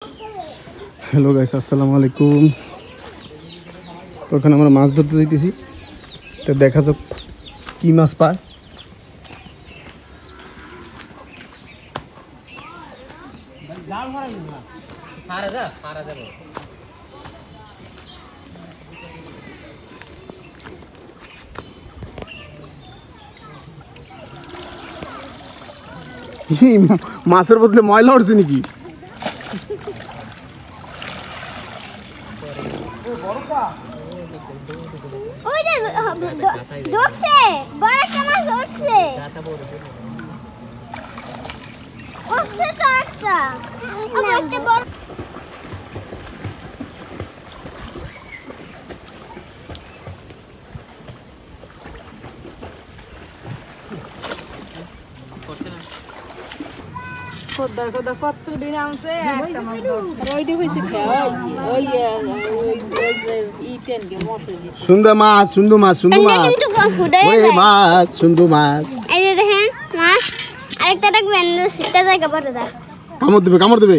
Hello guys, আসসালামু আলাইকুম। তো এখানে আমরা মাছ ধরতে যাইতেছি, তো দেখা যাক কি মাছ পায়। মাছের বদলে ময়লা উঠছে নাকি? ওই যে ধরছে বড় একটা মাছ উঠছে উঠছে তো একটা বড় কত দিন আছে একটা মাছ ওইটা হইছে খাওয়া ওই ইটেন কে মশলা দিছে সুন্দর মাছ, সুন্দর মাছ, সুন্দর মাছ, কিন্তু ফুটাই ওই মাছ, সুন্দর মাছ। এই যে দেখেন মাছ আরেকটা রাখবেন সেটা জায়গা বড় দা কামড় দেবে, কামড় দেবে।